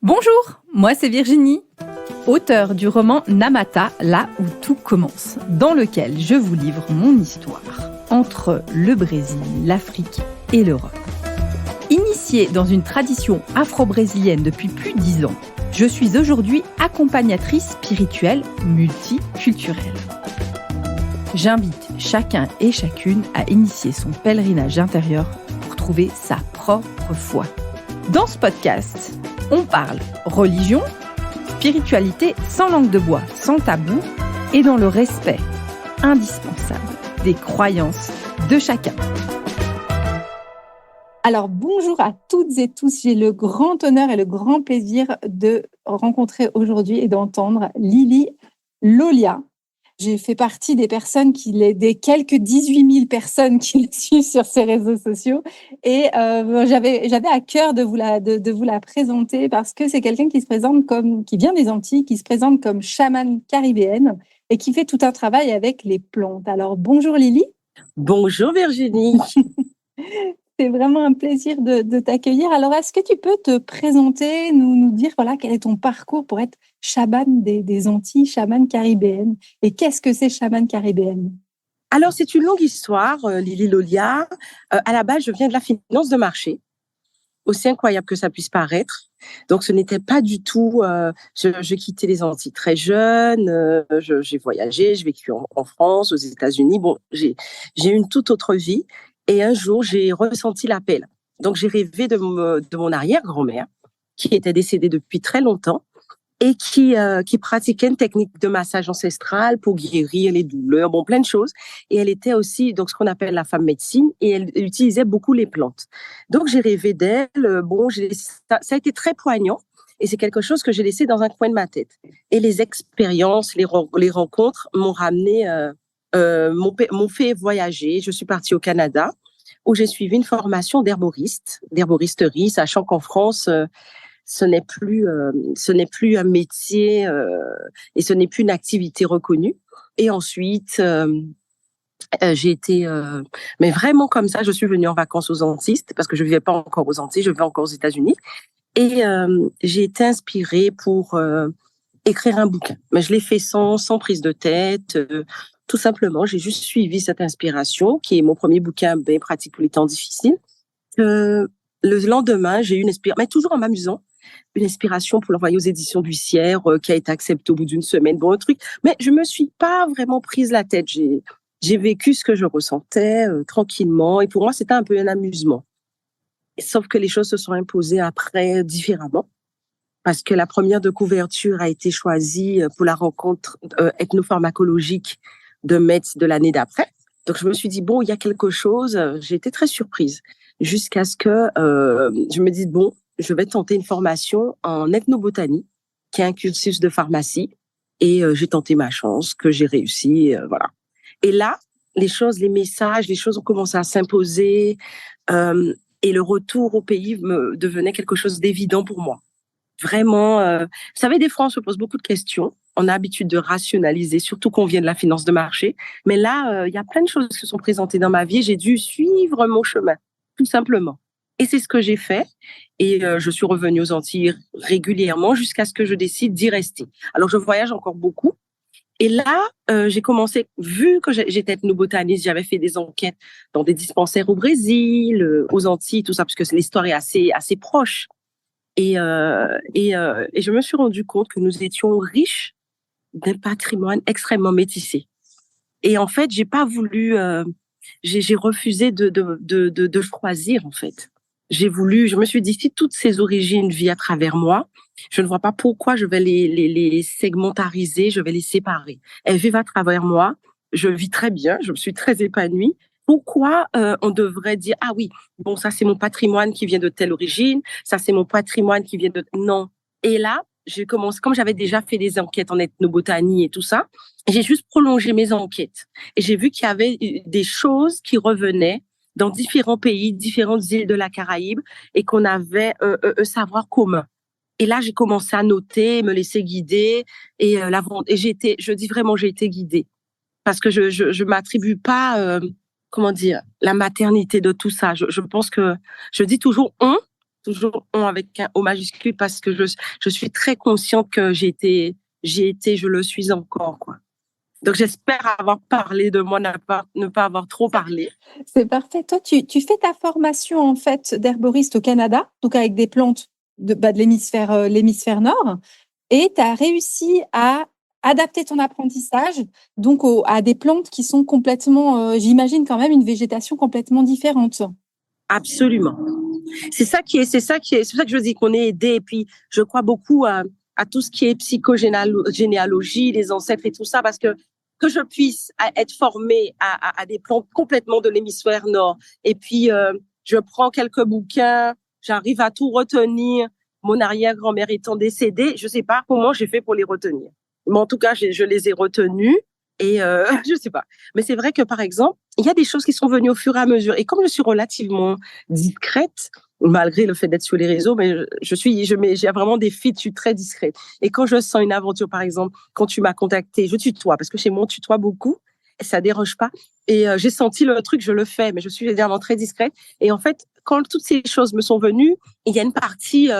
Bonjour, moi c'est Virginie, auteure du roman Namata, là où tout commence, dans lequel je vous livre mon histoire entre le Brésil, l'Afrique et l'Europe. Initiée dans une tradition afro-brésilienne depuis plus de 10 ans, je suis aujourd'hui accompagnatrice spirituelle multiculturelle. J'invite chacun et chacune à initier son pèlerinage intérieur pour trouver sa propre foi. Dans ce podcast, on parle religion, spiritualité sans langue de bois, sans tabou et dans le respect indispensable des croyances de chacun. Alors bonjour à toutes et tous, j'ai le grand honneur et le grand plaisir de rencontrer aujourd'hui et d'entendre Lily Lolia. J'ai fait partie des personnes des quelques 18 000 personnes qui le suivent sur ces réseaux sociaux et j'avais à cœur de vous la présenter parce que c'est quelqu'un qui vient des Antilles, qui se présente comme chamane caribéenne et qui fait tout un travail avec les plantes. Alors bonjour Lily. Bonjour Virginie. C'est vraiment un plaisir de t'accueillir. Alors, est-ce que tu peux te présenter, nous dire quel est ton parcours pour être chamane des Antilles, chamane caribéenne? Et qu'est-ce que c'est chamane caribéenne? Alors, c'est une longue histoire, Lily Lolia. À la base, je viens de la finance de marché, aussi incroyable que ça puisse paraître. Donc, ce n'était pas du tout... je quittais les Antilles très jeune, j'ai voyagé, j'ai vécu en France, aux États-Unis. Bon, j'ai une toute autre vie. Et un jour, j'ai ressenti l'appel. Donc, j'ai rêvé de mon arrière-grand-mère, qui était décédée depuis très longtemps et qui pratiquait une technique de massage ancestral pour guérir les douleurs, bon, plein de choses. Et elle était aussi donc ce qu'on appelle la femme médecine et elle utilisait beaucoup les plantes. Donc, j'ai rêvé d'elle. Bon, ça a été très poignant et c'est quelque chose que j'ai laissé dans un coin de ma tête. Et les expériences, les rencontres m'ont ramené... m'ont fait voyager. Je suis partie au Canada où j'ai suivi une formation d'herboristerie, sachant qu'en France, ce n'est plus un métier et ce n'est plus une activité reconnue. Et ensuite, j'ai été, mais vraiment comme ça, je suis venue en vacances aux Antilles parce que je vivais pas encore aux Antilles, je vivais encore aux États-Unis. Et j'ai été inspirée pour écrire un bouquin. Mais je l'ai fait sans prise de tête. Tout simplement, j'ai juste suivi cette inspiration, qui est mon premier bouquin bien pratique pour les temps difficiles. Le lendemain, j'ai eu une inspiration, mais toujours en m'amusant, une inspiration pour l'envoyer aux éditions Bussière, qui a été acceptée au bout d'une semaine. Bon, un truc. Mais je me suis pas vraiment prise la tête. J'ai vécu ce que je ressentais tranquillement. Et pour moi, c'était un peu un amusement. Sauf que les choses se sont imposées après différemment. Parce que la première de couverture a été choisie pour la rencontre ethnopharmacologique de Metz de l'année d'après. Donc, je me suis dit, bon, il y a quelque chose. J'ai été très surprise jusqu'à ce que je me dise, bon, je vais tenter une formation en ethnobotanie, qui est un cursus de pharmacie. Et j'ai tenté ma chance, que j'ai réussi, voilà. Et là, les messages, les choses ont commencé à s'imposer. Et le retour au pays me devenait quelque chose d'évident pour moi. Vraiment, vous savez, des fois, on se pose beaucoup de questions. On a l'habitude de rationaliser, surtout qu'on vient de la finance de marché. Mais là, il y a plein de choses qui se sont présentées dans ma vie. J'ai dû suivre mon chemin, tout simplement. Et c'est ce que j'ai fait. Et je suis revenue aux Antilles régulièrement jusqu'à ce que je décide d'y rester. Alors, je voyage encore beaucoup. Et là, j'ai commencé, vu que j'étais ethnobotaniste, j'avais fait des enquêtes dans des dispensaires au Brésil, aux Antilles, tout ça, parce que l'histoire est assez proche. Et je me suis rendu compte que nous étions riches d'un patrimoine extrêmement métissé. Et en fait, j'ai pas voulu, j'ai refusé de choisir, en fait. Je me suis dit, si toutes ces origines vivent à travers moi, je ne vois pas pourquoi je vais les segmentariser, je vais les séparer. Elles vivent à travers moi, je vis très bien, je me suis très épanouie. Pourquoi on devrait dire, ah oui, bon, ça c'est mon patrimoine qui vient de telle origine, ça c'est mon patrimoine qui vient de... Non. Et là, j'ai commencé, comme j'avais déjà fait des enquêtes en ethnobotanie et tout ça, j'ai juste prolongé mes enquêtes. Et j'ai vu qu'il y avait des choses qui revenaient dans différents pays, différentes îles de la Caraïbe, et qu'on avait un savoir commun. Et là, j'ai commencé à noter, me laisser guider, et je dis vraiment, j'ai été guidée. Parce que je m'attribue pas, comment dire, la maternité de tout ça. Je pense que, je dis toujours on, toujours on avec un O majuscule parce que je suis très consciente que j'ai été, je le suis encore, quoi. Donc, j'espère avoir parlé de moi, ne pas avoir trop parlé. C'est parfait. Toi, tu fais ta formation en fait d'herboriste au Canada, donc avec des plantes de l'hémisphère nord, et tu as réussi à adapter ton apprentissage donc à des plantes qui sont complètement, j'imagine quand même une végétation complètement différente. Absolument. C'est ça que je dis qu'on est aidé. Et puis, je crois beaucoup à tout ce qui est psychogénéalogie, les ancêtres et tout ça, parce que je puisse être formée à des plantes complètement de l'hémisphère nord. Et puis, je prends quelques bouquins, j'arrive à tout retenir. Mon arrière-grand-mère étant décédée, je sais pas comment j'ai fait pour les retenir. Mais en tout cas, je les ai retenus. Et je sais pas. Mais c'est vrai que, par exemple, il y a des choses qui sont venues au fur et à mesure. Et comme je suis relativement discrète, malgré le fait d'être sur les réseaux, mais j'ai vraiment des feeds, je suis très discrète. Et quand je sens une aventure, par exemple, quand tu m'as contacté, je tutoie, parce que chez moi, on tutoie beaucoup, et ça déroge pas. Et j'ai senti le truc, je le fais, mais je suis évidemment très discrète. Et en fait, quand toutes ces choses me sont venues, il y a une partie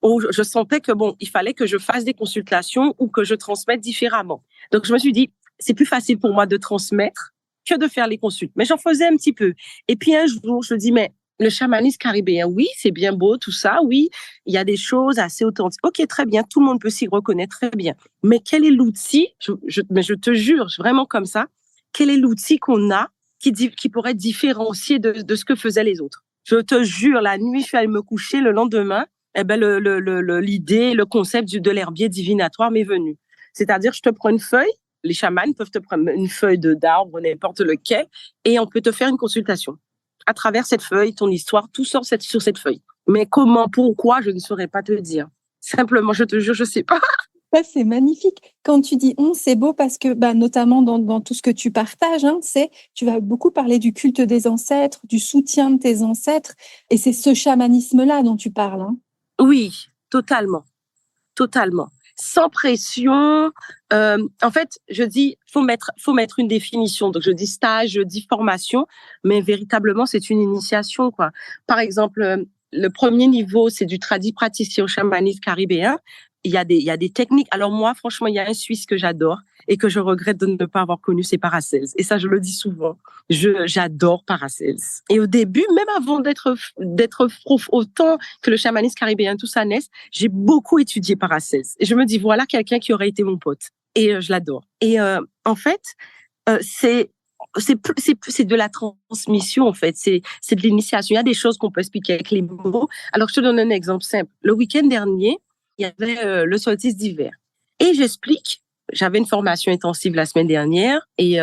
où je sentais que bon, il fallait que je fasse des consultations ou que je transmette différemment. Donc, je me suis dit, c'est plus facile pour moi de transmettre que de faire les consultes. Mais j'en faisais un petit peu. Et puis un jour, je me dis, mais le chamanisme caribéen, oui, c'est bien beau, tout ça, oui, il y a des choses assez authentiques. Ok, très bien, tout le monde peut s'y reconnaître, très bien. Mais quel est l'outil, mais je te jure, vraiment comme ça, quel est l'outil qu'on a qui pourrait différencier de ce que faisaient les autres? Je te jure, la nuit, je suis allée me coucher, le lendemain, eh ben, l'idée, le concept de l'herbier divinatoire m'est venu. C'est-à-dire, je te prends une feuille, les chamans peuvent te prendre une feuille d'arbre, n'importe lequel, et on peut te faire une consultation. À travers cette feuille, ton histoire, tout sort sur cette feuille. Mais comment, pourquoi, je ne saurais pas te dire. Simplement, je te jure, je sais pas. Ça, c'est magnifique. Quand tu dis on, c'est beau parce que, bah, notamment dans tout ce que tu partages, hein, tu vas beaucoup parler du culte des ancêtres, du soutien de tes ancêtres, et c'est ce chamanisme-là dont tu parles. Hein. Oui, totalement. Totalement. Sans pression. En fait, je dis, faut mettre une définition. Donc, je dis stage, je dis formation, mais véritablement, c'est une initiation, quoi. Par exemple, le premier niveau, c'est du tradit praticien au chamanisme caribéen. Il y a des techniques. Alors moi, franchement, il y a un Suisse que j'adore et que je regrette de ne pas avoir connu, c'est Paracels. Et ça, je le dis souvent. J'adore Paracels. Et au début, même avant d'être autant que le chamanisme caribéen, tout ça naisse, j'ai beaucoup étudié Paracels. Et je me dis, voilà quelqu'un qui aurait été mon pote. Et je l'adore. Et en fait, c'est de la transmission, en fait. C'est de l'initiation. Il y a des choses qu'on peut expliquer avec les mots. Alors, je te donne un exemple simple. Le week-end dernier, il y avait le solstice d'hiver. Et j'explique, j'avais une formation intensive la semaine dernière, et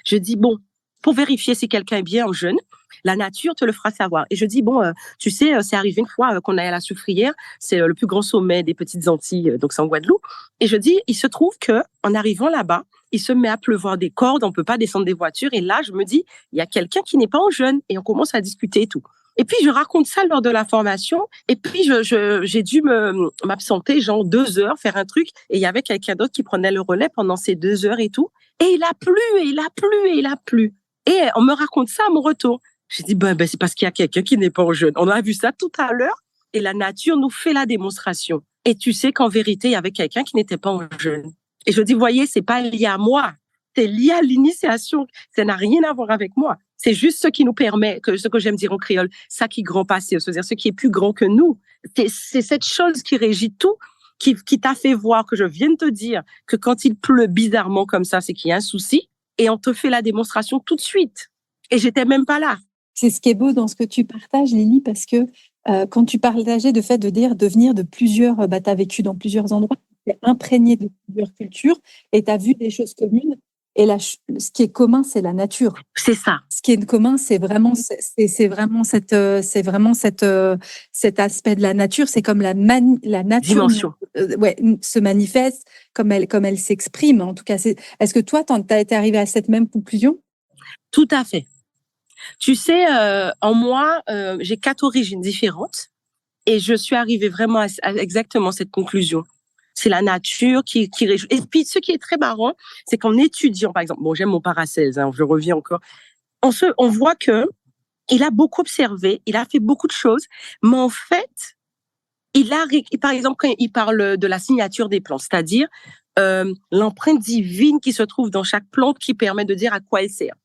je dis, bon, pour vérifier si quelqu'un est bien en jeûne, la nature te le fera savoir. Et je dis, bon, tu sais, c'est arrivé une fois qu'on allait à la Soufrière, c'est le plus grand sommet des Petites Antilles, donc c'est en Guadeloupe. Et je dis, il se trouve que en arrivant là-bas, il se met à pleuvoir des cordes, on peut pas descendre des voitures. Et là, je me dis, il y a quelqu'un qui n'est pas en jeûne, et on commence à discuter et tout. Et puis, je raconte ça lors de la formation. Et puis, j'ai dû m'absenter, genre 2 heures, faire un truc. Et il y avait quelqu'un d'autre qui prenait le relais pendant ces 2 heures et tout. Et il a plu, et il a plu, et il a plu. Et on me raconte ça à mon retour. J'ai dit, ben, c'est parce qu'il y a quelqu'un qui n'est pas en jeûne. On a vu ça tout à l'heure. Et la nature nous fait la démonstration. Et tu sais qu'en vérité, il y avait quelqu'un qui n'était pas en jeûne. Et je dis, voyez, c'est pas lié à moi. C'est lié à l'initiation. Ça n'a rien à voir avec moi. C'est juste ce qui nous permet, ce que j'aime dire en créole, ça qui grand passé, c'est-à-dire ce qui est plus grand que nous. C'est cette chose qui régit tout, qui t'a fait voir que je viens de te dire que quand il pleut bizarrement comme ça, c'est qu'il y a un souci, et on te fait la démonstration tout de suite. Et j'étais même pas là. C'est ce qui est beau dans ce que tu partages, Lily, parce que quand tu partageais de fait de dire de venir de plusieurs, bah, tu as vécu dans plusieurs endroits, tu es imprégné de plusieurs cultures et tu as vu des choses communes. Et là, ce qui est commun, c'est la nature. C'est ça. Ce qui est commun, c'est vraiment cet aspect de la nature. C'est comme la nature dimension. Se manifeste, comme elle s'exprime. En tout cas, est-ce que toi, tu as été arrivé à cette même conclusion? Tout à fait. Tu sais, en moi, j'ai 4 origines différentes et je suis arrivée vraiment à exactement cette conclusion. C'est la nature qui réjouit. Et puis, ce qui est très marrant, c'est qu'en étudiant, par exemple, bon, j'aime mon Paracels, hein, je reviens encore, on voit que il a beaucoup observé, il a fait beaucoup de choses, mais en fait, par exemple, quand il parle de la signature des plantes, c'est-à-dire l'empreinte divine qui se trouve dans chaque plante qui permet de dire à quoi elle sert.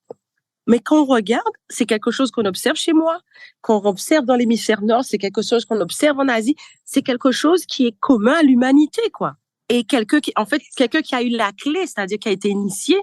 Mais quand on regarde, c'est quelque chose qu'on observe chez moi, qu'on observe dans l'hémisphère nord, c'est quelque chose qu'on observe en Asie, c'est quelque chose qui est commun à l'humanité, quoi. Et quelqu'un qui a eu la clé, c'est-à-dire qui a été initié,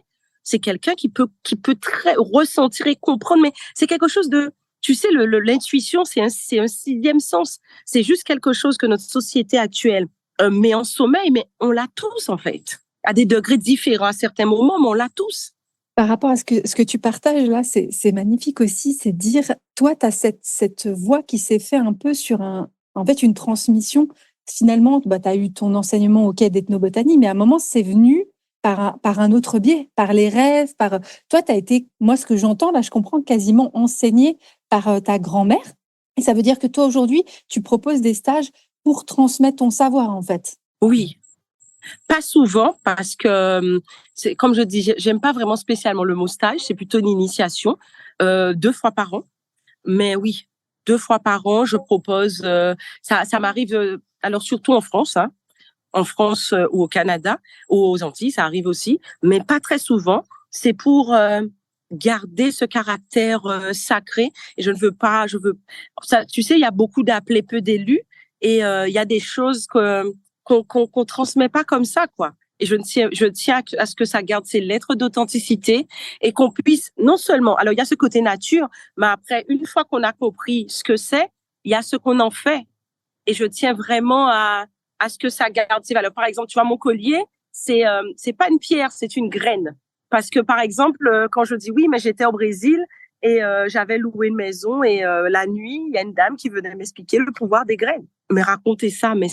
c'est quelqu'un qui peut très ressentir et comprendre, mais c'est quelque chose de, tu sais, l'intuition, c'est un sixième sens. C'est juste quelque chose que notre société actuelle met en sommeil, mais on l'a tous, en fait. À des degrés différents à certains moments, mais on l'a tous. Par rapport à ce que tu partages là, c'est magnifique aussi, c'est dire, toi, tu as cette voix qui s'est fait un peu sur en fait, une transmission. Finalement, bah, tu as eu ton enseignement au quai d'ethnobotanie, mais à un moment, c'est venu par un autre biais, par les rêves, toi, tu as été, moi, ce que j'entends là, je comprends, quasiment enseigné par ta grand-mère. Et ça veut dire que toi, aujourd'hui, tu proposes des stages pour transmettre ton savoir, en fait. Oui, pas souvent parce que, c'est comme je dis, j'aime pas vraiment spécialement le mot stage, c'est plutôt une initiation, 2 fois par an. Mais oui, 2 fois par an, je propose, ça m'arrive, alors surtout en France, hein, en France, ou au Canada ou aux Antilles, ça arrive aussi, mais pas très souvent. C'est pour, garder ce caractère, sacré et je veux ça, tu sais, il y a beaucoup d'appelés, peu d'élus et il y a des choses qu'on transmet pas comme ça, quoi. Et je tiens à ce que ça garde ses lettres d'authenticité et qu'on puisse non seulement, alors il y a ce côté nature, mais après, une fois qu'on a compris ce que c'est, il y a ce qu'on en fait. Et je tiens vraiment à ce que ça garde ses valeurs. Par exemple, tu vois, mon collier, c'est pas une pierre, c'est une graine. Parce que, par exemple, quand je dis oui, mais j'étais au Brésil et j'avais loué une maison et la nuit, il y a une dame qui venait m'expliquer le pouvoir des graines. Mais raconter ça, mais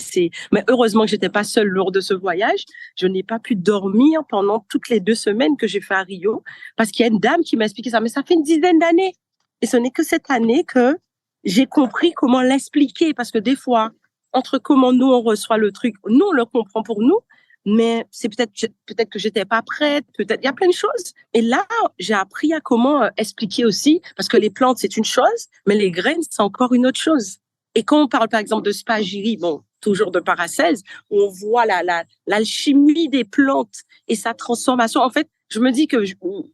heureusement que j'étais pas seule lors de ce voyage. Je n'ai pas pu dormir pendant toutes les 2 semaines que j'ai fait à Rio parce qu'il y a une dame qui m'a expliqué ça. Mais ça fait une dizaine d'années. Et ce n'est que cette année que j'ai compris comment l'expliquer parce que des fois, entre comment nous on reçoit le truc, nous on le comprend pour nous, mais c'est peut-être que j'étais pas prête, peut-être il y a plein de choses. Et là, j'ai appris à comment expliquer aussi parce que les plantes c'est une chose, mais les graines c'est encore une autre chose. Et quand on parle par exemple de spagyrie, bon, toujours de Paracelse, où on voit l'alchimie des plantes et sa transformation. En fait, je me dis que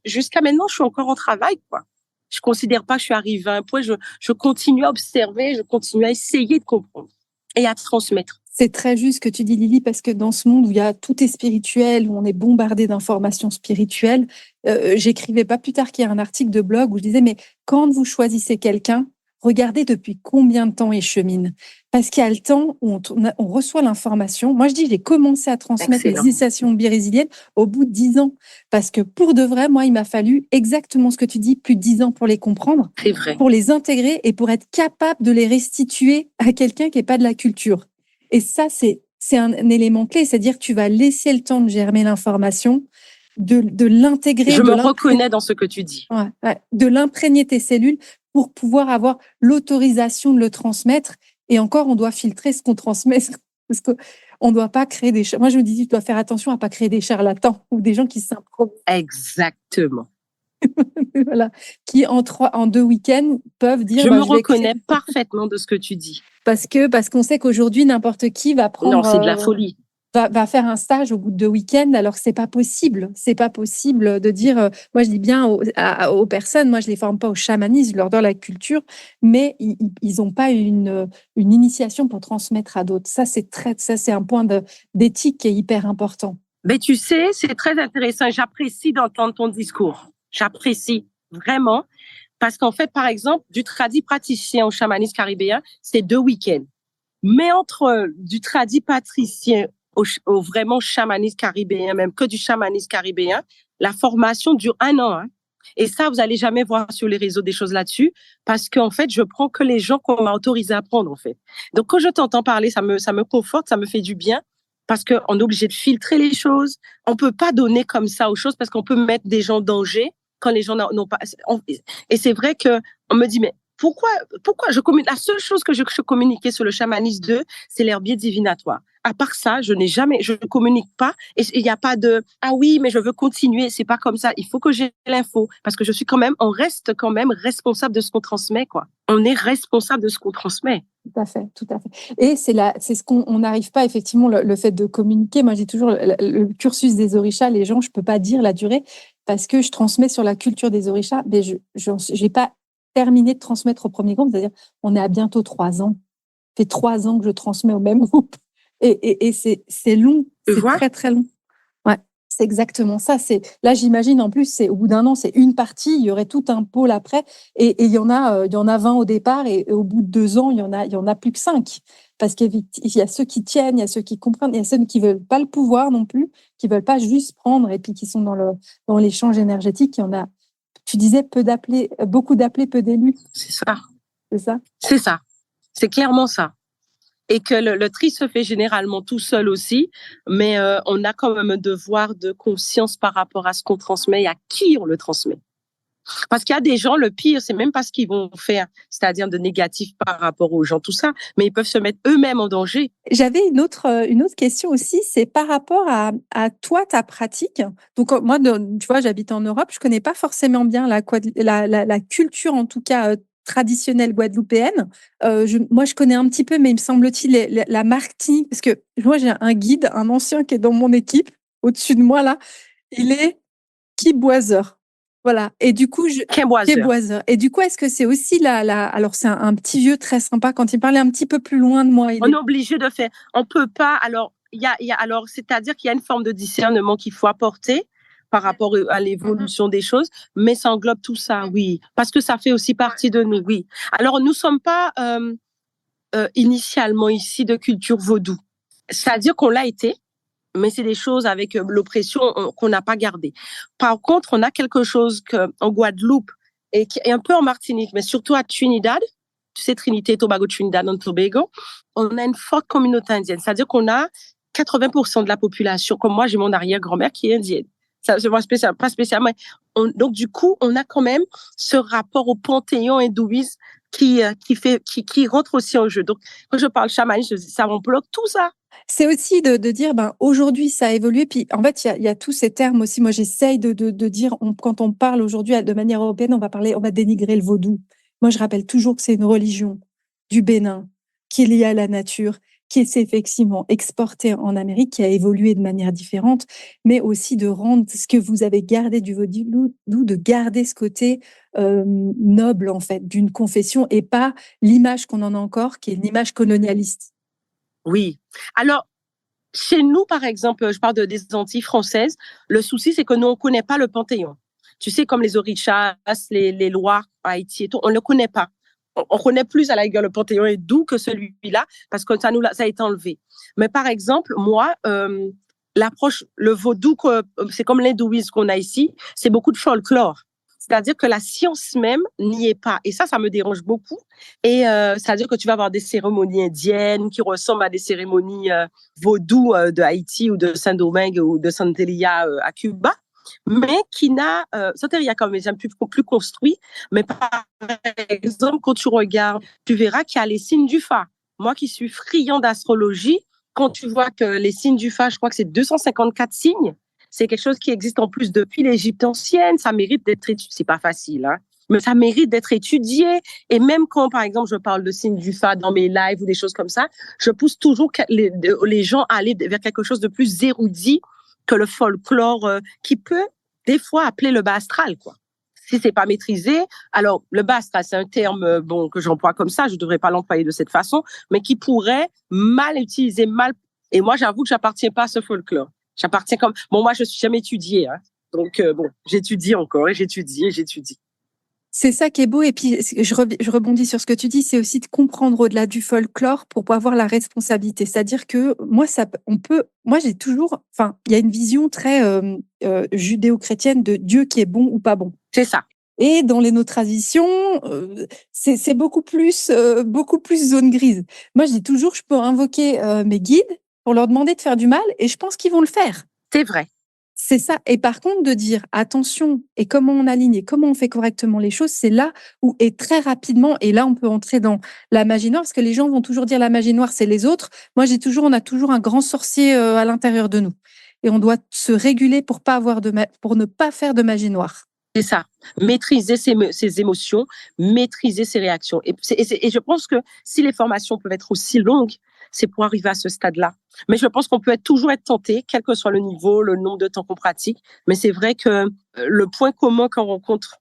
jusqu'à maintenant, je suis encore en travail, quoi. Je considère pas que je suis arrivée à un point. Je continue à observer, je continue à essayer de comprendre et à transmettre. C'est très juste ce que tu dis, Lily, parce que dans ce monde où tout est spirituel, où on est bombardé d'informations spirituelles, j'écrivais pas plus tard qu'il y a un article de blog où je disais, mais quand vous choisissez quelqu'un, regardez depuis combien de temps il chemine. Parce qu'il y a le temps où on reçoit l'information. Moi, je dis, j'ai commencé à transmettre les initiations brésiliennes au bout de 10 ans. Parce que pour de vrai, moi, il m'a fallu exactement ce que tu dis, plus de 10 ans pour les comprendre, C'est vrai. pour les intégrer et pour être capable de les restituer à quelqu'un qui n'est pas de la culture. Et ça, c'est un élément clé, c'est-à dire que tu vas laisser le temps de germer l'information, de l'intégrer. Je me reconnais dans ce que tu dis. Ouais, de l'imprégner tes cellules pour pouvoir avoir l'autorisation de le transmettre. Et encore, on doit filtrer ce qu'on transmet, parce qu'on ne doit pas créer des... Moi, je me dis, tu dois faire attention à ne pas créer des charlatans ou des gens qui s'improvisent. Exactement. Voilà, qui en 2 week-ends peuvent dire... Je me reconnais parfaitement de ce que tu dis. Parce qu'on sait qu'aujourd'hui, n'importe qui va prendre... Non, c'est de la folie. Va faire un stage au bout de 2 week-ends, alors que c'est pas possible. C'est pas possible de dire... moi, je dis bien aux personnes, moi, je les forme pas au chamanisme, je leur donne la culture, mais ils ont pas une initiation pour transmettre à d'autres. Ça, c'est un point d'éthique qui est hyper important. Mais tu sais, c'est très intéressant. J'apprécie d'entendre ton discours. J'apprécie vraiment. Parce qu'en fait, par exemple, du tradit praticien au chamanisme caribéen, c'est 2 week-ends. Mais entre du tradit praticien au vraiment chamanisme caribéen, même que du chamanisme caribéen, la formation dure 1 an. Hein. Et ça, vous allez jamais voir sur les réseaux des choses là-dessus, parce qu'en fait, je prends que les gens qu'on m'a autorisé à prendre, en fait. Donc, quand je t'entends parler, ça me conforte, ça me fait du bien, parce qu'on est obligé de filtrer les choses. On peut pas donner comme ça aux choses, parce qu'on peut mettre des gens en danger quand les gens n'ont pas... Et c'est vrai que on me dit, mais pourquoi, pourquoi je communique, la seule chose que je communiquais sur le chamanisme 2, c'est l'herbier divinatoire. À part ça, je ne communique pas et il n'y a pas de, ah oui, mais je veux continuer. C'est pas comme ça. Il faut que j'ai l'info parce que on reste quand même responsable de ce qu'on transmet, quoi. On est responsable de ce qu'on transmet. Tout à fait, tout à fait. Et c'est ce qu'on n'arrive pas, effectivement, le fait de communiquer. Moi, j'ai toujours le cursus des orishas, les gens, je peux pas dire la durée parce que je transmets sur la culture des orishas, mais je n'ai pas terminé de transmettre au premier groupe, c'est-à-dire on est à bientôt 3 ans. Ça fait 3 ans que je transmets au même groupe. Et c'est long, c'est très, très long. Ouais, c'est exactement ça. Là, j'imagine, en plus, au bout d'un an, c'est une partie, il y aurait tout un pôle après. Et il y en a 20 au départ, et au bout de 2 ans, il y en a plus que 5. Parce qu'il y a ceux qui tiennent, il y a ceux qui comprennent, il y a ceux qui veulent pas le pouvoir non plus, qui veulent pas juste prendre, et puis qui sont dans l'échange énergétique. Il y en a, tu disais, beaucoup d'appelés, peu d'élus. C'est ça. C'est ça? C'est ça. C'est clairement ça. Et que le tri se fait généralement tout seul aussi, mais on a quand même un devoir de conscience par rapport à ce qu'on transmet et à qui on le transmet. Parce qu'il y a des gens, le pire, c'est même pas ce qu'ils vont faire, c'est-à-dire de négatif par rapport aux gens, tout ça, mais ils peuvent se mettre eux-mêmes en danger. J'avais une autre question aussi, c'est par rapport à toi, ta pratique. Donc, moi, tu vois, j'habite en Europe, je connais pas forcément bien la culture, en tout cas, traditionnelle guadeloupéenne. Moi, je connais un petit peu, mais il me semble-t-il, la marque, parce que moi, j'ai un guide, un ancien qui est dans mon équipe, au-dessus de moi, là, il est kiboiseur. Voilà. Et du coup, Quai-Boiseur. Et du coup, est-ce que c'est aussi alors c'est un petit vieux très sympa quand il parlait un petit peu plus loin de moi. On est obligé de faire. On peut pas. Alors, c'est-à-dire qu'il y a une forme de discernement qu'il faut apporter par rapport à l'évolution des choses, mais ça englobe tout ça, oui, parce que ça fait aussi partie de nous, oui. Alors, nous sommes pas initialement ici de culture vaudou, c'est-à-dire qu'on l'a été. Mais c'est des choses avec l'oppression qu'on n'a pas gardées. Par contre, on a quelque chose en Guadeloupe et un peu en Martinique, mais surtout à Trinidad, tu sais, Trinité, Tobago, Trinidad and Tobago, on a une forte communauté indienne. C'est-à-dire qu'on a 80% de la population, comme moi, j'ai mon arrière-grand-mère qui est indienne. Ça, c'est pas spécialement. Donc, du coup, on a quand même ce rapport au panthéon hindouiste qui rentre aussi en jeu. Donc, quand je parle chamanisme, ça bloque tout ça. C'est aussi de dire, aujourd'hui, ça a évolué. Puis, en fait, il y a tous ces termes aussi. Moi, j'essaye de dire, quand on parle aujourd'hui de manière européenne, on va dénigrer le vaudou. Moi, je rappelle toujours que c'est une religion du Bénin, qui est liée à la nature, qui s'est effectivement exportée en Amérique, qui a évolué de manière différente, mais aussi de rendre ce que vous avez gardé du vaudou, de garder ce côté noble, en fait, d'une confession, et pas l'image qu'on en a encore, qui est une image colonialiste. Oui. Alors, chez nous, par exemple, je parle des Antilles françaises, le souci, c'est que nous, on ne connaît pas le Panthéon. Tu sais, comme les Orishas, les Loirs, Haïti et tout, on ne le connaît pas. On connaît plus à la rigueur le Panthéon hindou que celui-là, parce que ça a été enlevé. Mais par exemple, moi, l'approche, le vaudou, c'est comme l'hindouisme qu'on a ici, c'est beaucoup de folklore. C'est-à-dire que la science même n'y est pas. Et ça me dérange beaucoup. Et c'est-à-dire que tu vas avoir des cérémonies indiennes qui ressemblent à des cérémonies vaudou de Haïti ou de Saint-Domingue ou de Santeria à Cuba, mais qui n'a... Santeria quand même est plus construit, mais par exemple, quand tu regardes, tu verras qu'il y a les signes du Fa. Moi qui suis friand d'astrologie, quand tu vois que les signes du Fa, je crois que c'est 254 signes, c'est quelque chose qui existe en plus depuis l'Égypte ancienne. Ça mérite d'être étudié. C'est pas facile, hein, mais ça mérite d'être étudié. Et même quand, par exemple, je parle de signes du Fa dans mes lives ou des choses comme ça, je pousse toujours les gens à aller vers quelque chose de plus érudit que le folklore qui peut des fois appeler le bas astral, quoi. Si c'est pas maîtrisé, alors le bas astral, c'est un terme que j'emploie comme ça, je devrais pas l'employer de cette façon, mais qui pourrait mal utiliser, mal. Et moi, j'avoue que j'appartiens pas à ce folklore. J'appartiens comme... Bon, moi, je suis jamais étudiée, hein. Donc, j'étudie encore et j'étudie. C'est ça qui est beau. Et puis, je rebondis sur ce que tu dis, c'est aussi de comprendre au-delà du folklore pour avoir la responsabilité. C'est-à-dire que moi, j'ai toujours... Enfin, il y a une vision très judéo-chrétienne de Dieu qui est bon ou pas bon. C'est ça. Et dans nos traditions, c'est beaucoup plus zone grise. Moi, je dis toujours, je peux invoquer mes guides pour leur demander de faire du mal et je pense qu'ils vont le faire. C'est vrai. C'est ça. Et par contre, de dire attention et comment on aligne et comment on fait correctement les choses, c'est là où, et très rapidement, et là, on peut entrer dans la magie noire, parce que les gens vont toujours dire la magie noire, c'est les autres. Moi, on a toujours un grand sorcier à l'intérieur de nous. Et on doit se réguler pour pour ne pas faire de magie noire. C'est ça. Maîtriser ses émotions, maîtriser ses réactions. Et je pense que si les formations peuvent être aussi longues, c'est pour arriver à ce stade-là. Mais je pense qu'on peut toujours être tenté, quel que soit le niveau, le nombre de temps qu'on pratique. Mais c'est vrai que le point commun qu'on rencontre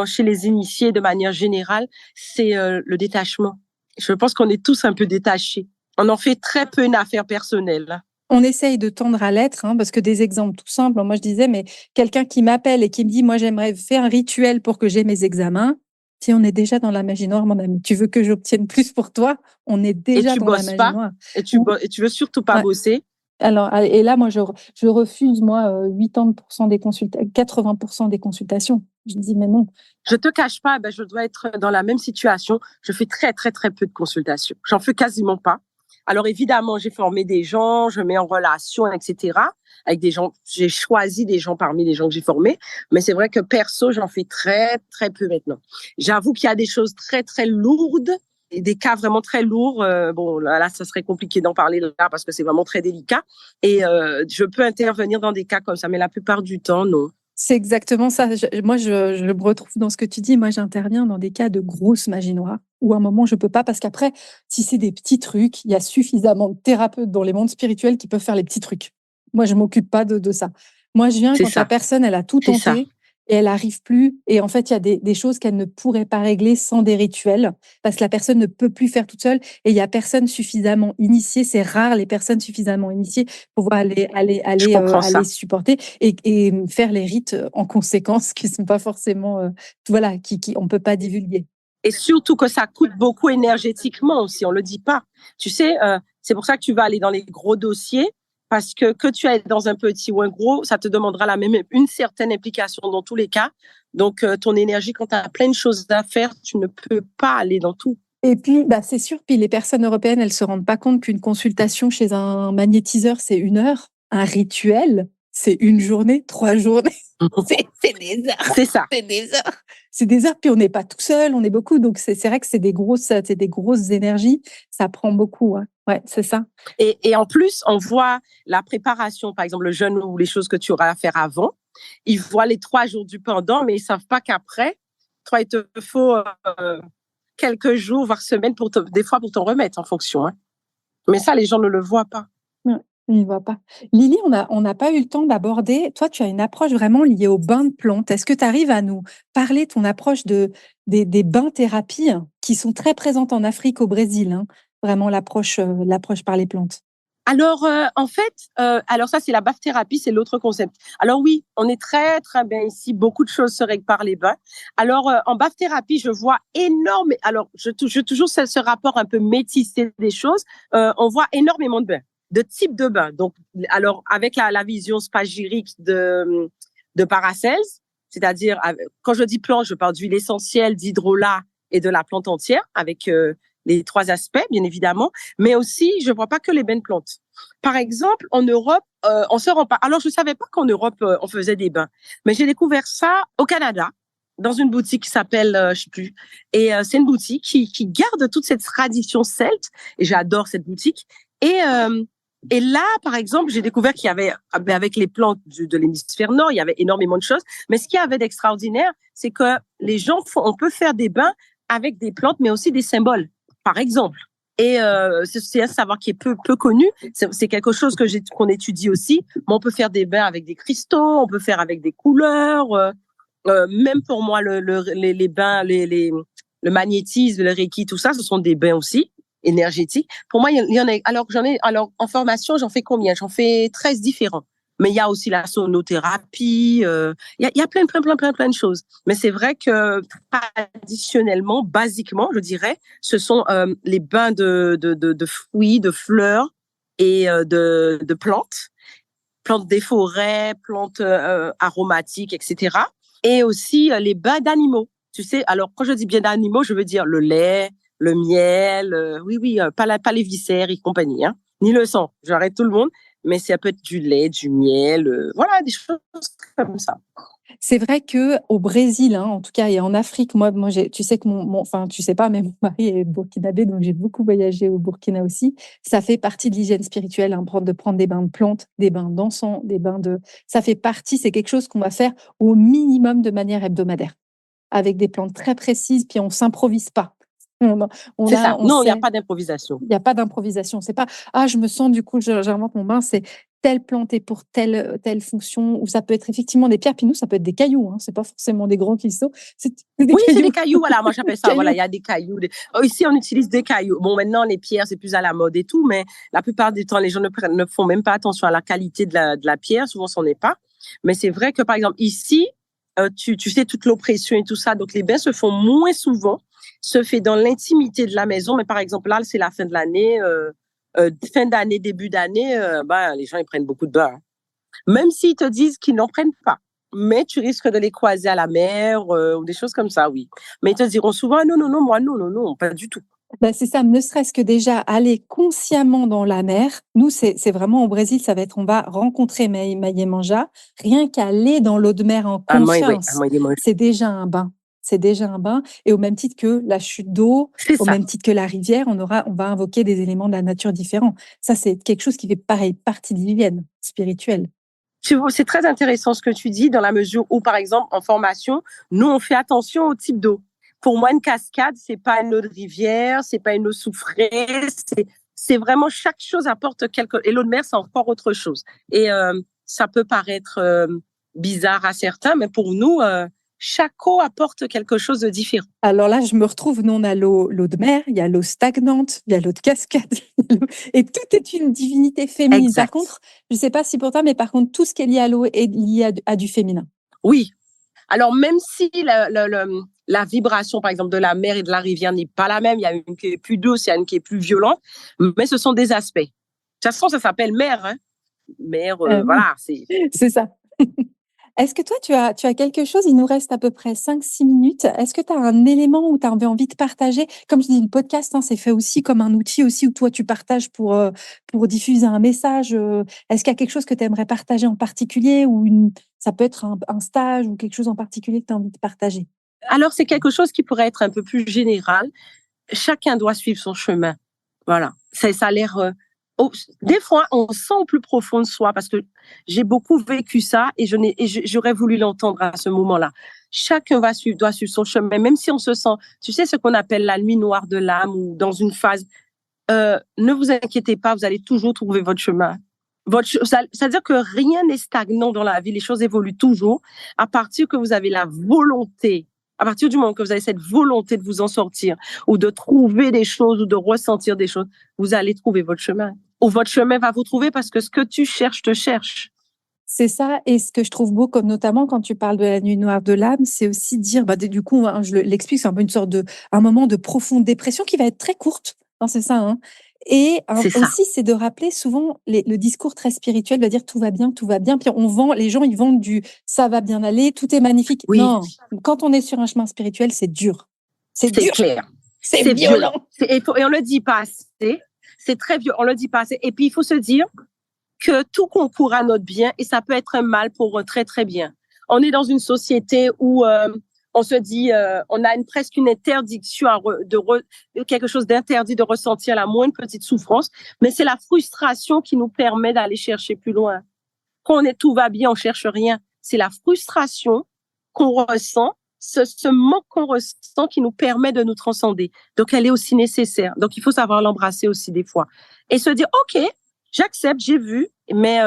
chez les initiés de manière générale, c'est le détachement. Je pense qu'on est tous un peu détachés. On en fait très peu une affaire personnelle. On essaye de tendre à l'être, parce que des exemples tout simples. Moi, je disais, mais quelqu'un qui m'appelle et qui me dit, moi, j'aimerais faire un rituel pour que j'ai mes examens. Si on est déjà dans la magie noire, mon ami, tu veux que j'obtienne plus pour toi? On est déjà dans la magie noire. Et tu veux surtout pas bosser. Alors, et là, moi, je refuse, 80% des 80% des consultations. Je dis, mais non. Je te cache pas, je dois être dans la même situation. Je fais très, très, très peu de consultations. J'en fais quasiment pas. Alors, évidemment, j'ai formé des gens, je mets en relation, etc. avec des gens. J'ai choisi des gens parmi les gens que j'ai formés. Mais c'est vrai que perso, j'en fais très, très peu maintenant. J'avoue qu'il y a des choses très, très lourdes et des cas vraiment très lourds. Bon, là, ça serait compliqué d'en parler là parce que c'est vraiment très délicat. Et je peux intervenir dans des cas comme ça, mais la plupart du temps, non. C'est exactement ça. Je me retrouve dans ce que tu dis. Moi, j'interviens dans des cas de grosse magie noire où à un moment, je peux pas parce qu'après, si c'est des petits trucs, il y a suffisamment de thérapeutes dans les mondes spirituels qui peuvent faire les petits trucs. Moi, je m'occupe pas de ça. Moi, je viens quand la personne, elle a tout tenté et elle arrive plus. Et en fait, il y a des choses qu'elle ne pourrait pas régler sans des rituels parce que la personne ne peut plus faire toute seule et il y a personne suffisamment initié. C'est rare les personnes suffisamment initiées pour pouvoir aller supporter et faire les rites en conséquence qui sont pas forcément, on peut pas divulguer. Et surtout que ça coûte beaucoup énergétiquement aussi, on le dit pas. Tu sais, c'est pour ça que tu vas aller dans les gros dossiers, parce que tu ailles dans un petit ou un gros, ça te demandera une certaine implication dans tous les cas. Donc, ton énergie, quand tu as plein de choses à faire, tu ne peux pas aller dans tout. Et puis, c'est sûr, puis les personnes européennes, elles se rendent pas compte qu'une consultation chez un magnétiseur, c'est 1 heure. Un rituel, c'est 1 journée, 3 journées. C'est des heures. C'est ça. C'est des heures. C'est des heures, puis on n'est pas tout seul, on est beaucoup. Donc, c'est vrai que c'est des grosses énergies. Ça prend beaucoup. Hein. Ouais, c'est ça. Et en plus, on voit la préparation, par exemple, le jeûne ou les choses que tu auras à faire avant. Ils voient les 3 jours du pendant, mais ils savent pas qu'après, toi, il te faut quelques jours, voire semaines, des fois pour t'en remettre en fonction. Hein. Mais ça, les gens ne le voient pas. Ouais, ils ne voient pas. Lily, on n'a pas eu le temps d'aborder. Toi, tu as une approche vraiment liée aux bains de plantes. Est-ce que tu arrives à nous parler de ton approche des bains thérapies qui sont très présentes en Afrique, au Brésil, hein, vraiment l'approche par les plantes? Alors, en fait, alors ça, c'est la bath-thérapie, c'est l'autre concept. Alors oui, on est très, très bien ici. Beaucoup de choses se règlent par les bains. Alors, en bath-thérapie, je vois énormément. Alors, je toujours ce rapport un peu métissé des choses. On voit énormément de bains, de types de bains. Donc, alors, avec la vision spagyrique de Paracels, c'est-à-dire, quand je dis plante, je parle d'huile essentielle, d'hydrolat et de la plante entière avec les 3 aspects, bien évidemment, mais aussi, je ne vois pas que les bains de plantes. Par exemple, en Europe, on se rend pas. Alors, je ne savais pas qu'en Europe, on faisait des bains, mais j'ai découvert ça au Canada, dans une boutique qui s'appelle, je sais plus, et c'est une boutique qui garde toute cette tradition celte, et j'adore cette boutique. Et là, par exemple, j'ai découvert qu'il y avait, avec les plantes de l'hémisphère nord, il y avait énormément de choses, mais ce qu'il y avait d'extraordinaire, c'est que les gens on peut faire des bains avec des plantes, mais aussi des symboles. Par exemple. Et c'est un savoir qui est peu connu. C'est quelque chose qu'on étudie aussi. Mais on peut faire des bains avec des cristaux, on peut faire avec des couleurs. Même pour moi, les bains, le magnétisme, le reiki, tout ça, ce sont des bains aussi énergétiques. Pour moi, il y en a. Alors en formation, j'en fais combien? J'en fais 13 différents. Mais il y a aussi la sonothérapie, il y a plein de choses. Mais c'est vrai que traditionnellement, basiquement, je dirais, ce sont les bains de fruits, de fleurs et de plantes des forêts, plantes aromatiques, etc. Et aussi les bains d'animaux. Tu sais, alors quand je dis bien d'animaux, je veux dire le lait, le miel, pas les viscères et compagnie, hein, ni le sang. J'arrête tout le monde. mais ça peut être du lait, du miel, voilà, des choses comme ça. C'est vrai que au Brésil, hein, en tout cas, et en Afrique, tu sais que enfin, tu sais pas, mais mon mari est burkinabé, donc j'ai beaucoup voyagé au Burkina aussi. Ça fait partie de l'hygiène spirituelle, hein, de prendre des bains de plantes, des bains d'encens, ça fait partie, c'est quelque chose qu'on va faire au minimum de manière hebdomadaire, avec des plantes très précises, puis on s'improvise pas. C'est ça. On Non, il n'y a sait. pas d'improvisation. Il n'y a pas d'improvisation. C'est pas, ah, je me sens, du coup, j'invente mon bain, c'est telle plante est pour telle fonction, ou ça peut être effectivement des pierres, puis nous, ça peut être des cailloux, hein. C'est pas forcément des gros cristaux, c'est des Oui, c'est cailloux. des cailloux, voilà, moi j'appelle ça, voilà, il y a des cailloux. Ici, on utilise des cailloux. Bon, maintenant, les pierres, c'est plus à la mode et tout, mais la plupart du temps, les gens ne font même pas attention à la qualité de la pierre, souvent, ce n'est pas. Mais c'est vrai que, par exemple, ici, tu sais, toute l'oppression et tout ça, donc les bains se font moins souvent, se fait dans l'intimité de la maison, mais par exemple, là, c'est la fin de l'année, fin d'année, début d'année, les gens, ils prennent beaucoup de bains, hein. Même s'ils te disent qu'ils n'en prennent pas. Mais tu risques de les croiser à la mer ou des choses comme ça, oui. Mais ils te diront souvent, ah, non, non, non, moi, non, non, non, pas du tout. Ben, c'est ça, ne serait-ce que déjà aller consciemment dans la mer. Nous, c'est vraiment au Brésil, ça va être, on va rencontrer Maïemanja. Rien qu'aller dans l'eau de mer en Oui, conscience, moi. c'est déjà un bain. C'est déjà un bain. Et au même titre que la chute d'eau, C'est au ça. même titre que la rivière, on va invoquer des éléments de la nature différents. Ça, c'est quelque chose qui fait pareil, partie de l'hygiène spirituelle. Tu vois, c'est très intéressant ce que tu dis dans la mesure où, par exemple, en formation, nous, on fait attention au type d'eau. Pour moi, une cascade, c'est pas une eau de rivière, c'est pas une eau soufrée, c'est vraiment chaque chose apporte quelque. Et l'eau de mer, c'est encore autre chose. Et ça peut paraître bizarre à certains, mais pour nous, chaque eau apporte quelque chose de différent. Alors là, je me retrouve, nous, on a l'eau de mer, il y a l'eau stagnante, il y a l'eau de cascade, et tout est une divinité féminine. Exact. Par contre, je ne sais pas si pour toi, mais par contre, tout ce qui est lié à l'eau est lié à du féminin. Oui. Alors, même si la vibration, par exemple, de la mer et de la rivière n'est pas la même, il y a une qui est plus douce, il y a une qui est plus violente, mais ce sont des aspects. De toute façon, ça s'appelle mer, hein. Mer, voilà. C'est ça. Est-ce que toi, tu as quelque chose, il nous reste à peu près 5-6 minutes. Est-ce que tu as un élément où tu as envie de partager? Comme je dis, le podcast, hein, c'est fait aussi comme un outil aussi où toi, tu partages pour diffuser un message. Est-ce qu'il y a quelque chose que tu aimerais partager en particulier ou ça peut être un stage ou quelque chose en particulier que tu as envie de partager? Alors, c'est quelque chose qui pourrait être un peu plus général. Chacun doit suivre son chemin. Voilà. Ça a l'air... des fois, on sent au plus profond de soi parce que j'ai beaucoup vécu ça et j'aurais voulu l'entendre à ce moment-là. Chacun doit suivre son chemin, même si on se sent, tu sais, ce qu'on appelle la nuit noire de l'âme ou dans une phase. Ne vous inquiétez pas, vous allez toujours trouver votre chemin. C'est-à-dire que rien n'est stagnant dans la vie, les choses évoluent toujours à partir que vous avez la volonté. À partir du moment que vous avez cette volonté de vous en sortir ou de trouver des choses ou de ressentir des choses, vous allez trouver votre chemin. Ou votre chemin va vous trouver parce que ce que tu cherches te cherche. C'est ça, et ce que je trouve beau, comme notamment quand tu parles de la nuit noire de l'âme, c'est aussi dire, du coup, hein, je l'explique, c'est un peu un moment de profonde dépression qui va être très courte, hein, c'est ça, hein. Et aussi, c'est de rappeler souvent le discours très spirituel, de dire tout va bien, puis les gens, ils vendent du ça va bien aller, tout est magnifique. Oui. Non, quand on est sur un chemin spirituel, c'est dur. C'est dur. Clair. C'est violent. Et on le dit pas assez. C'est très violent, on le dit pas assez. Et puis, il faut se dire que tout concourt à notre bien et ça peut être un mal pour très, très bien. On est dans une société où on se dit, on a presque une interdiction quelque chose d'interdit de ressentir la moindre petite souffrance, mais c'est la frustration qui nous permet d'aller chercher plus loin. Quand tout va bien, on cherche rien. C'est la frustration qu'on ressent, ce manque qu'on ressent qui nous permet de nous transcender. Donc, elle est aussi nécessaire. Donc, il faut savoir l'embrasser aussi des fois. Et se dire, OK, j'accepte, j'ai vu, mais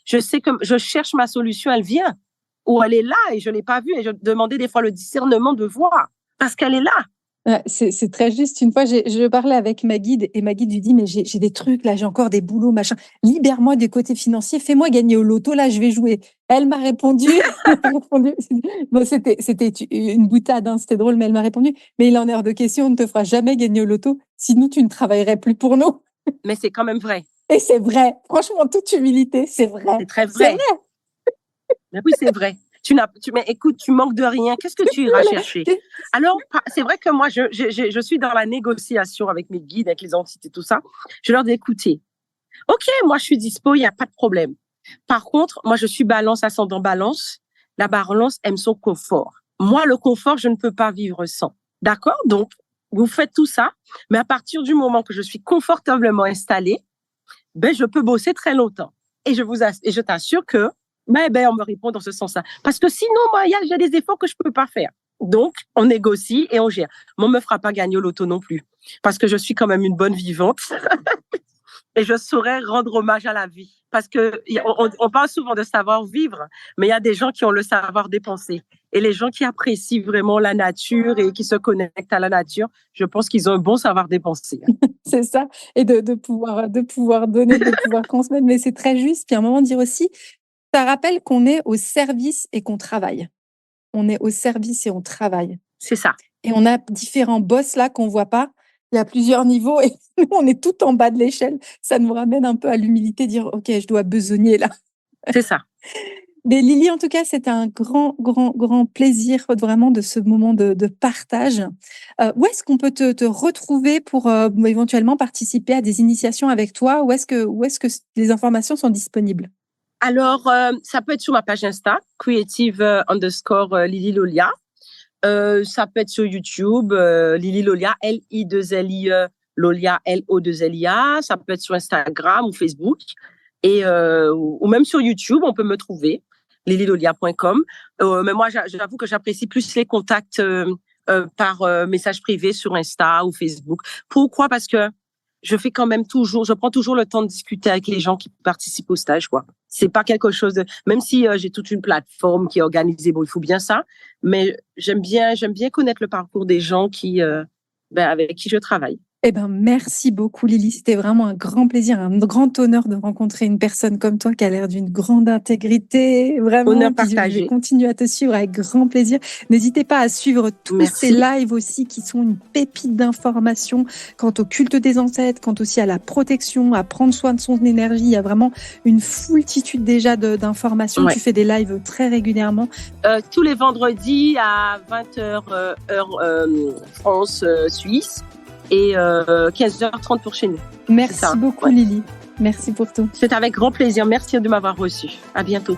je sais que je cherche ma solution, elle vient. Ou elle est là et je ne l'ai pas vue. Et je demandais des fois le discernement de voir parce qu'elle est là. C'est très juste. Une fois, je parlais avec ma guide et ma guide lui dit, mais j'ai des trucs, là, j'ai encore des boulots, machin. Libère-moi des côtés financiers, fais-moi gagner au loto, là, je vais jouer. Elle m'a répondu, bon, c'était une boutade, hein, c'était drôle, mais elle m'a répondu, mais il en est hors de question, on ne te fera jamais gagner au loto, sinon tu ne travaillerais plus pour nous. Mais c'est quand même vrai. Et c'est vrai, franchement, en toute humilité, c'est vrai. C'est très vrai. C'est vrai. Mais oui, c'est vrai. Mais écoute, tu manques de rien. Qu'est-ce que tu iras chercher? Alors, c'est vrai que moi, je suis dans la négociation avec mes guides, avec les entités, tout ça. Je leur dis, écoutez, Ok, moi, je suis dispo, il n'y a pas de problème. Par contre, moi, je suis balance, ascendant balance. La balance aime son confort. Moi, le confort, je ne peux pas vivre sans. D'accord? Donc, vous faites tout ça, mais à partir du moment que je suis confortablement installée, ben, je peux bosser très longtemps. Et je t'assure que, on me répond dans ce sens-là. Parce que sinon, moi, j'ai des efforts que je peux pas faire. Donc, on négocie et on gère. Mais on me fera pas gagner au loto non plus. Parce que je suis quand même une bonne vivante. Et je saurais rendre hommage à la vie. Parce que on parle souvent de savoir vivre, mais il y a des gens qui ont le savoir dépenser. Et les gens qui apprécient vraiment la nature et qui se connectent à la nature, je pense qu'ils ont un bon savoir dépenser. C'est ça. Et de pouvoir donner, de pouvoir transmettre. Mais c'est très juste. Puis à un moment, dire aussi, ça rappelle qu'on est au service et qu'on travaille. On est au service et on travaille. C'est ça. Et on a différents boss là qu'on voit pas. Il y a plusieurs niveaux et nous, on est tout en bas de l'échelle. Ça nous ramène un peu à l'humilité, dire OK, je dois besogner là. C'est ça. Mais Lily, en tout cas, c'était un grand plaisir vraiment de ce moment de partage. Où est-ce qu'on peut te retrouver pour éventuellement participer à des initiations avec toi? Où est-ce que les informations sont disponibles? Alors, ça peut être sur ma page Insta, creative Lily Lolia. Ça peut être sur YouTube, Lily Lolia, L-I-2-L-I-E, Lolia, L-O-2-L-I-A. Ça peut être sur Instagram ou Facebook. Et, ou même sur YouTube, on peut me trouver, lilylolia.com. Mais moi, j'avoue que j'apprécie plus les contacts par message privé sur Insta ou Facebook. Pourquoi? Parce que je prends toujours le temps de discuter avec les gens qui participent au stage, quoi. C'est pas quelque chose de, même si j'ai toute une plateforme qui est organisée, bon, il faut bien ça, mais j'aime bien connaître le parcours des gens avec qui je travaille. Eh ben, merci beaucoup, Lily. C'était vraiment un grand plaisir, un grand honneur de rencontrer une personne comme toi qui a l'air d'une grande intégrité. Vraiment, honneur je partagé. vais continuer à te suivre avec grand plaisir. N'hésitez pas à suivre tous ces lives aussi qui sont une pépite d'informations quant au culte des ancêtres, quant aussi à la protection, à prendre soin de son énergie. Il y a vraiment une foultitude déjà d'informations. Ouais. Tu fais des lives très régulièrement. Tous les vendredis à 20h heure France, Suisse. Et 15h30 pour chez nous. Merci beaucoup, Lily. Merci pour tout. C'est avec grand plaisir. Merci de m'avoir reçu. À bientôt.